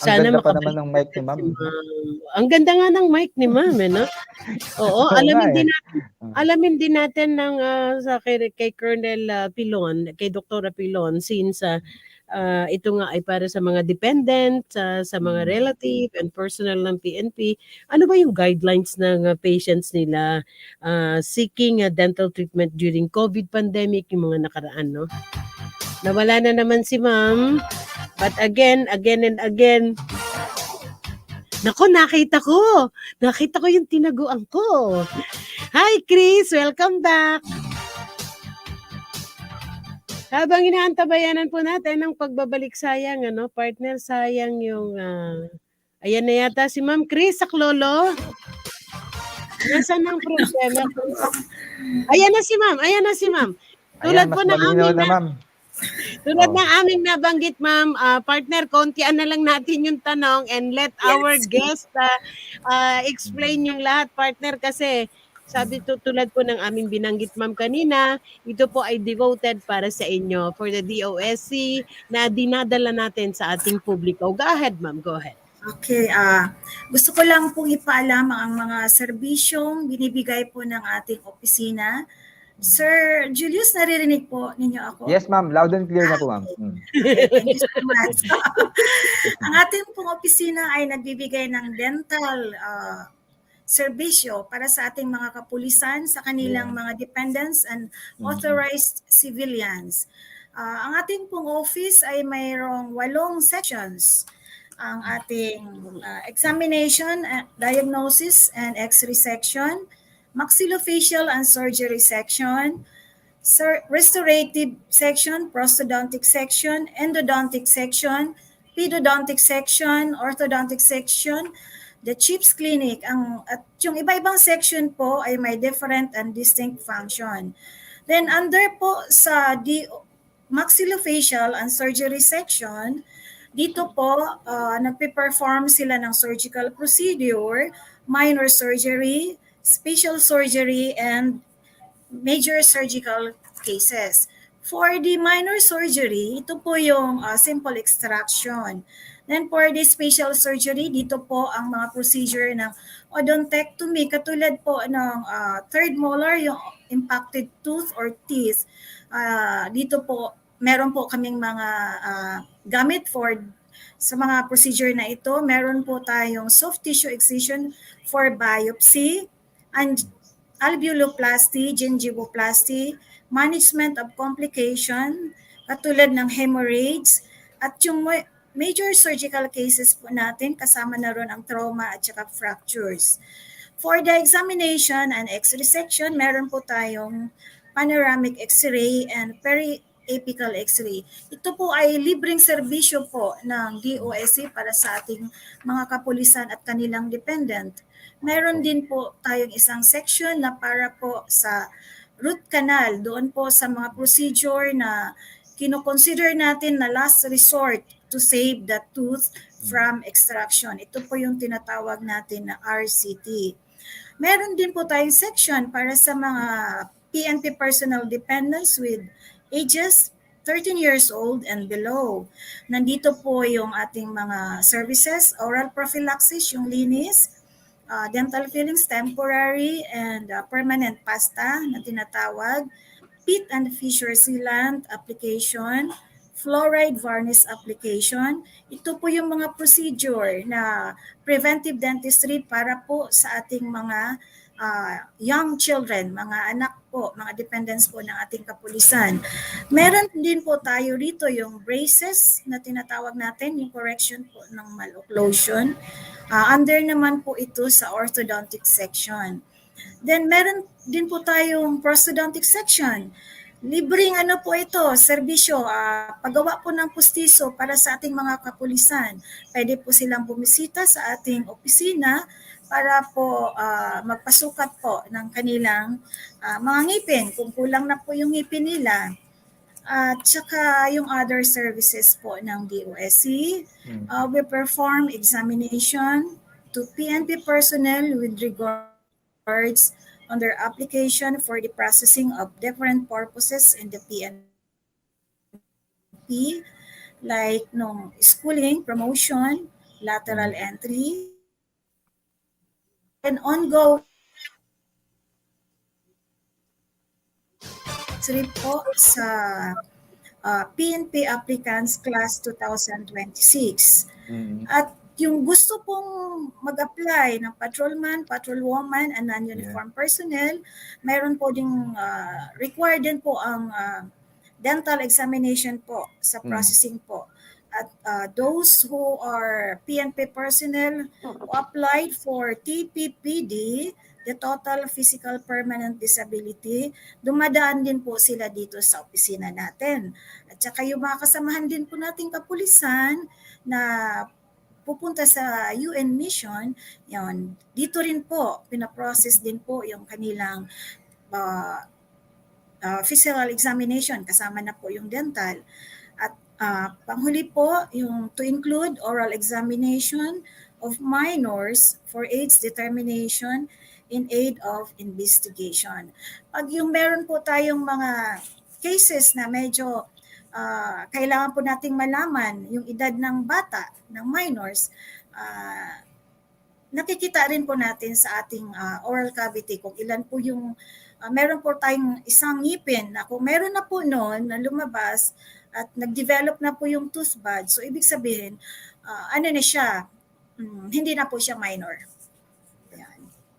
Ang ganda pa naman ng mic ni ma'am. Ang ganda nga ng mic ni ma'am, eh, no? Oo, alamin din natin ng kay Colonel Pilon, kay Dr. Pilon, since ito nga ay para sa mga dependent, sa mga relative and personal ng PNP. Ano ba yung guidelines ng patients nila seeking dental treatment during COVID pandemic, yung mga nakaraan, no? Nawala na naman si ma'am. But again and again, nako, nakita ko yung tinaguan ko. Hi Chris, welcome back. Habang inaantabayanan po natin ang pagbabalik, sayang, ano, partner, sayang yung, ayan na yata si Ma'am Chris Saklolo. Nasaan ang problema? Ayan na si Ma'am. Tulad po ng aming Tulad ng aming nabanggit, ma'am, partner, kontian na lang natin yung tanong and let our guest explain yung lahat, partner, kasi sabi tulad po ng aming binanggit, ma'am, kanina, ito po ay devoted para sa inyo for the DOSC na dinadala natin sa ating publiko. Go ahead, ma'am. Go ahead. Okay, gusto ko lang pong ipaalam ang mga serbisyong binibigay po ng ating opisina. Sir Julius, naririnig po ninyo ako? Yes, ma'am. Loud and clear na po, ma'am. Thank you so much. Ang ating pong opisina ay nagbibigay ng dental serbisyo para sa ating mga kapulisan, sa kanilang mga dependents and authorized civilians. Ang ating pong office ay mayroong 8 sections. Ang ating examination, diagnosis, and x-ray section, maxillofacial and surgery section, restorative section, prosthodontic section, endodontic section, pedodontic section, orthodontic section, the CHIPS clinic. At yung iba-ibang section po ay may different and distinct function. Then under po sa maxillofacial and surgery section, dito po nagpe-perform sila ng surgical procedure, minor surgery, special surgery, and major surgical cases. For the minor surgery, ito po yung simple extraction. Then for the special surgery, dito po ang mga procedure ng odontectomy, katulad po ng third molar, yung impacted tooth or teeth. Dito po, meron po kaming mga gamit for Sa mga procedure na ito, meron po tayong soft tissue excision for biopsy, and alveoloplasty, gingivoplasty, management of complication, katulad ng hemorrhage, at yung major surgical cases po natin, kasama na ron ang trauma at saka fractures. For the examination and X-ray section, meron po tayong panoramic X-ray and periapical X-ray. Ito po ay libreng serbisyo po ng DOSC para sa ating mga kapulisan at kanilang dependent. Meron din po tayong isang section na para po sa root canal, doon po sa mga procedure na kino-consider natin na last resort to save the tooth from extraction. Ito po yung tinatawag natin na RCT. Meron din po tayong section para sa mga PNP personal dependents with ages 13 years old and below. Nandito po yung ating mga services, oral prophylaxis, yung linis, dental fillings, temporary and permanent pasta na tinatawag, pit and fissure sealant application, fluoride varnish application. Ito po yung mga procedure na preventive dentistry para po sa ating mga young children, mga anak po, mga dependents po ng ating kapulisan. Meron din po tayo rito yung braces na tinatawag natin, yung correction po ng malocclusion. Under naman po ito sa orthodontic section. Then meron din po tayong prosthodontic section. Libreng ano po ito, serbisyo, paggawa po ng pustiso para sa ating mga kapulisan. Pwede po silang bumisita sa ating opisina para po magpasukat po ng kanilang mga ngipin, kung kulang na po yung ngipin nila. At saka yung other services po ng DOSC. We perform examination to PNP personnel with regards on their application for the processing of different purposes in the PNP, like schooling, promotion, lateral entry, and ongoing po sa PNP Applicants Class 2026. At yung gusto pong mag-apply ng patrolman, patrolwoman, and non-uniform personnel, mayroon po ding required din po ang dental examination po sa processing po. At those who are PNP personnel who applied for TPPD, the Total Physical Permanent Disability, dumadaan din po sila dito sa opisina natin. At saka yung mga kasamahan din po nating kapulisan na pupunta sa UN mission, yon dito rin po, pinaprocess din po yung kanilang physical examination, kasama na po yung dental. At panghuli po, yung to include oral examination of minors for age determination in aid of investigation. Pag yung meron po tayong mga cases na medyo kailangan po nating malaman yung edad ng bata, ng minors, nakikita rin po natin sa ating oral cavity kung ilan po yung, meron po tayong isang ngipin na kung meron na po noon na lumabas at nag-develop na po yung tooth bud, so ibig sabihin, ano na siya, hindi na po siya minor.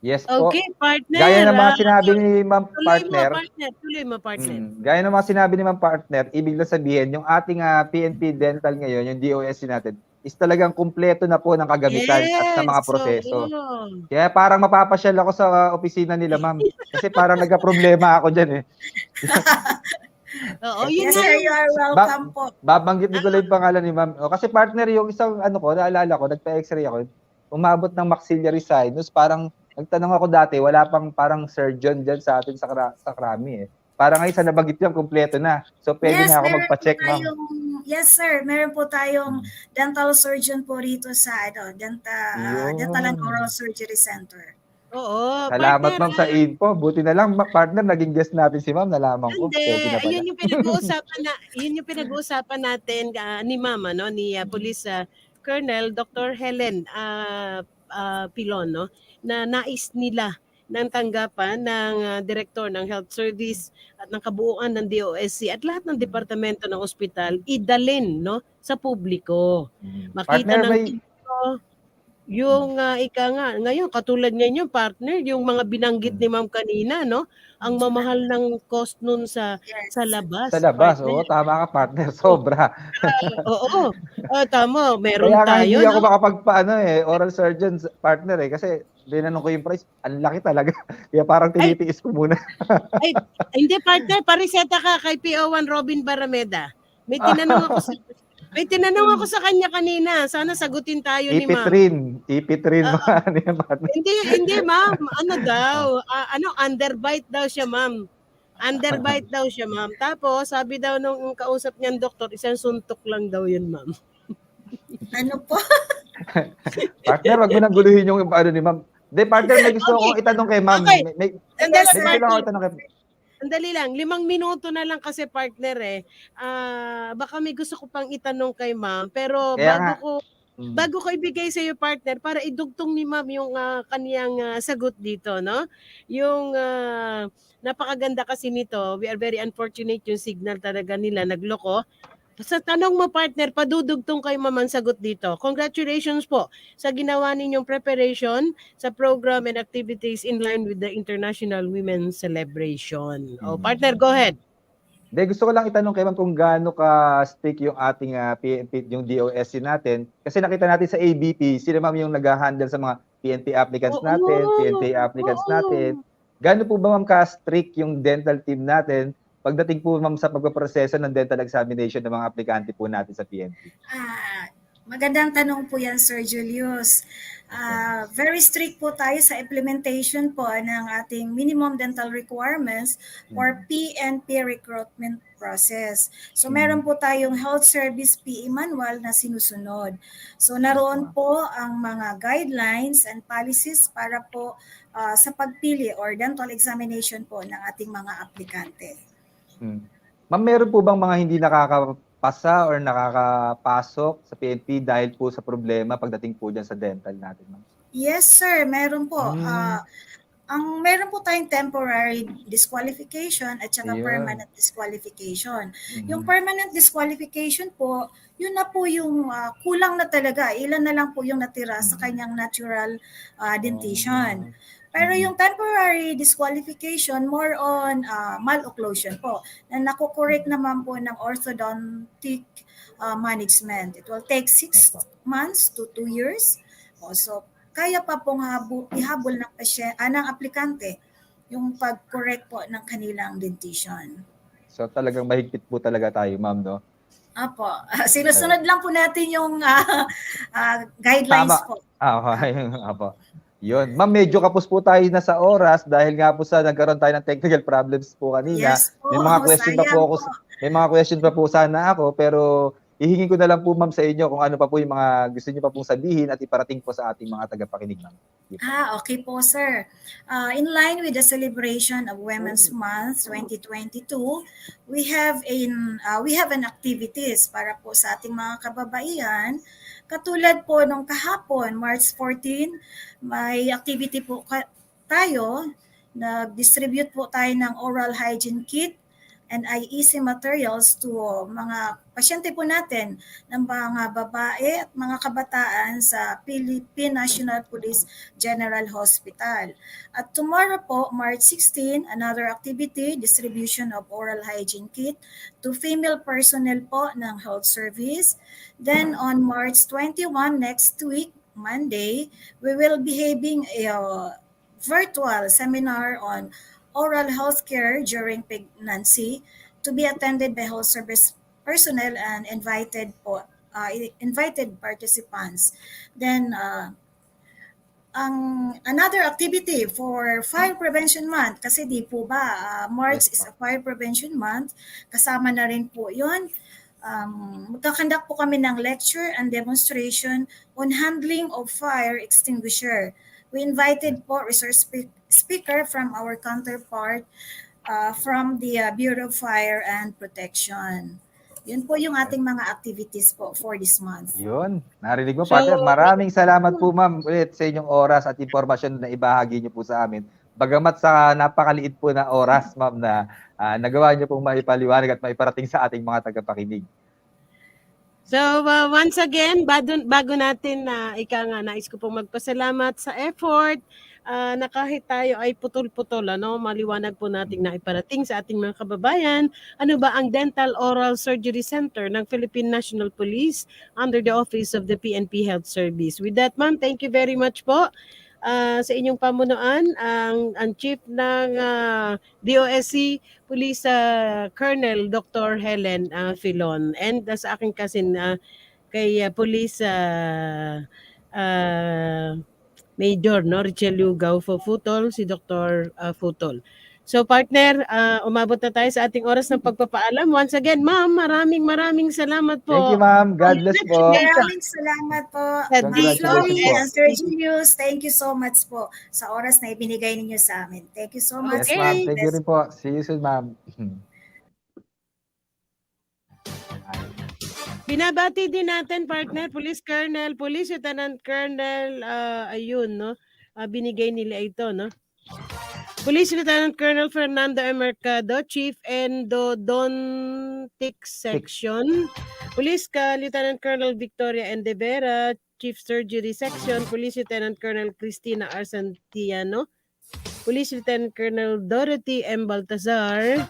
Yes po. Okay, partner. Gaya ng mga sinabi ni Ma'am Partner. Tuloy mo, partner. Gaya ng mga sinabi ni Ma'am Partner, ibig na sabihin, yung ating PNP Dental ngayon, yung DOSC natin, is talagang kumpleto na po ng kagamitan at ng mga proseso. Kaya parang mapapasyal ako sa opisina nila, Ma'am. Kasi parang nagka-problema ako dyan eh. Oo, yun Yes, sir, you are welcome po. Babanggit ko lang yung pangalan ni Ma'am. Kasi partner, yung isang naalala ko, nagpa-x-ray ako, umabot ng maxillary sinus, parang nagtanong ako dati, wala pang parang surgeon dyan sa atin sa Krami eh. Parang ngayon sa nabanggit yan, kumpleto na. So pwede na ako magpa-check, ma'am. Yes, sir. Meron po tayong dental surgeon po rito sa Dental and Oral Surgery Center. Oo. Salamat, ma'am, sa info. Buti na lang, partner, naging guest natin si ma'am. Nalaman ko. Hindi. Yun yung pinag-uusapan natin ni ma'am, ni Police Colonel Dr. Helen Pilon, no? Na nais nila ng tanggapan ng direktor ng health service at ng kabuuan ng DOSC at lahat ng departamento ng ospital idalin, no, sa publiko. Makita Partner, ng may publiko yung ika nga ngayon katulad ngayon yung partner, yung mga binanggit ni Ma'am kanina, no, ang mamahal ng cost nun sa sa labas, labas. Oo, partner. tama ka, partner. Sobra. Oo. Tama, meron Kaya nga tayo, hindi ako no? makapagpaano oral surgeon partner kasi tinanong ko yung price, ang laki talaga. Kaya parang tinitiis ko muna. Ay, hindi partner, pariseta ka kay PO1 Robin Barameda. May tinanong ako sa kanya kanina. Sana sagutin tayo ni Ma'am. Ipitrin mo. Ano yan, partner? Hindi Ma'am. Ano daw? Underbite daw siya, Ma'am. Underbite daw siya, Ma'am. Tapos, sabi daw nung kausap niyang doktor, isang suntok lang daw yun, Ma'am. Ano po? Partner, wag mo nang guluhin yung ano ni Ma'am. De, partner, may gusto akong itanong kay Ma'am. Okay. May Sandali, gusto lang ako partner. itanong kay Sandali lang, 5 minuto na lang kasi partner baka may gusto ko pang itanong kay Ma'am, pero Kaya bago ko ibigay sa iyo partner para idugtong ni Ma'am yung kaniyang sagot dito, no? Yung napakaganda kasi nito, we are very unfortunate yung signal talaga nila nagloko. Sa tanong mo partner, padudugtong kay Ma'am ang sagot dito. Congratulations po sa ginawa ninyong preparation sa program and activities in line with the International Women's Celebration. Partner, go ahead. De, gusto ko lang itanong kay Ma'am kung gaano ka-stick yung ating PNP, yung DOSC natin. Kasi nakita natin sa ABP, sila Ma'am yung nag-handle sa mga PNP applicants natin, PNP applicants natin. Gaano po ba Ma'am ka-strict yung dental team natin pagdating po Ma'am sa pagpaproseso ng dental examination ng mga aplikante po natin sa PNP? Magandang tanong po yan, Sir Julius. Very strict po tayo sa implementation po ng ating minimum dental requirements for PNP recruitment process. So meron po tayong health service PE manual na sinusunod. So naroon po ang mga guidelines and policies para po sa pagpili or dental examination po ng ating mga aplikante. Ma'am, meron po bang mga hindi nakakapasa or nakakapasok sa PNP dahil po sa problema pagdating po dyan sa dental natin, Ma'am? Yes, sir. Meron po. Meron po tayong temporary disqualification at saka permanent disqualification. Yung permanent disqualification po, yun na po yung kulang na talaga. Ilan na lang po yung natira sa kanyang natural dentition. Pero yung temporary disqualification, more on malocclusion po, na nakukorek naman po ng orthodontic management. It will take 6 months to 2 years. So, kaya pa pong ihabol ng aplikante yung pag-correct po ng kanilang dentition. So, talagang mahigpit po talaga tayo, Ma'am, no? Apo. Sinusunod lang po natin yung guidelines po. Okay. Apo. Yun. Ma'am, medyo kapos po tayo na sa oras dahil nga po sa nagkaroon tayo ng technical problems po kanina. Yes po. May mga question pa po ako. May mga question pa po sana ako pero hihingin ko na lang po Ma'am sa inyo kung ano pa po yung mga gusto niyo pa pong sabihin at iparating po sa ating mga tagapakinig, Ma'am. Okay po, sir. In line with the celebration of Women's Month 2022, we have an activities para po sa ating mga kababaihan. Katulad po nung kahapon, March 14, may activity po tayo. Nag-distribute po tayo ng oral hygiene kit and IEC materials to mga pasyente po natin ng mga babae at mga kabataan sa Philippine National Police General Hospital. At tomorrow po, March 16, another activity, distribution of oral hygiene kit to female personnel po ng health service. Then on March 21, next week, Monday, we will be having a virtual seminar on oral healthcare during pregnancy to be attended by health service personnel and invited participants. Then another activity for Fire Prevention Month, kasi di po ba March is a Fire Prevention Month, kasama na rin po yun. Magkakandak po kami ng lecture and demonstration on handling of fire extinguisher. We invited po resource speaker from our counterpart from the Bureau of Fire and Protection. Yun po yung ating mga activities po for this month. Yun. Narinig mo, partner. Maraming salamat po, Ma'am, ulit sa inyong oras at impormasyon na ibahagi niyo po sa amin. Bagamat sa napakaliit po na oras, ma'am, na nagawa niyo pong maipaliwanag at maiparating sa ating mga tagapakinig. So, once again, bago natin na nais ko pong magpasalamat sa effort na kahit tayo ay putol-putol, maliwanag po natin na iparating sa ating mga kababayan, ano ba ang Dental Oral Surgery Center ng Philippine National Police under the Office of the PNP Health Service. With that, ma'am, thank you very much po sa inyong pamunuan, ang Chief ng DOSC Police Colonel Dr. Helen Filon, and sa aking kasin kay Police Major Richel Lugao Futol, si Dr. Futol. So partner, umabot na tayo sa ating oras ng pagpapaalam. Once again, ma'am, maraming salamat po. Thank you, ma'am. God bless po. Maraming salamat po. Ma'am Chloe and Sir Julius, thank you so much po sa oras na ibinigay ninyo sa amin. Thank you so much. Yes, ma'am. Thank you rin po. See you soon, ma'am. Binabati din natin, partner, Police Colonel, Police Lieutenant Colonel, binigay nila ito, no? Police Lieutenant Colonel Fernando M. Mercado, Chief Endodontic Section. Police Lieutenant Colonel Victoria Endevera, Chief Surgery Section. Police Lieutenant Colonel Cristina R. Santiano. Police Lieutenant Colonel Dorothy M. Baltazar.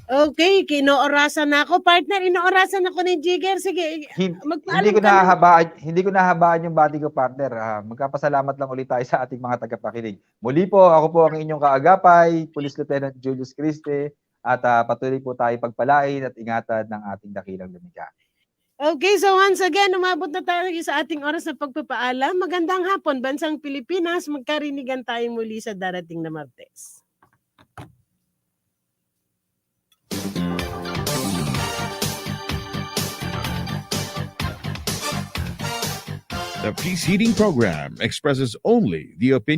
Okay, kinoorasan na ako. Partner, inoorasan ako ni Jigger. Sige, Hindi ko nahabaan yung bati ko, partner. Magkapasalamat lang ulit tayo sa ating mga tagapakinig. Muli po, ako po ang inyong kaagapay, Police Lieutenant Julius Criste, at patuloy po tayo pagpalain at ingatan ng ating dakilang lumikha. Okay, so once again, umabot na tayo sa ating oras na pagpapaalam. Magandang hapon, Bansang Pilipinas. Magkarinigan tayo muli sa darating na Martes. The preceding program expresses only the opinion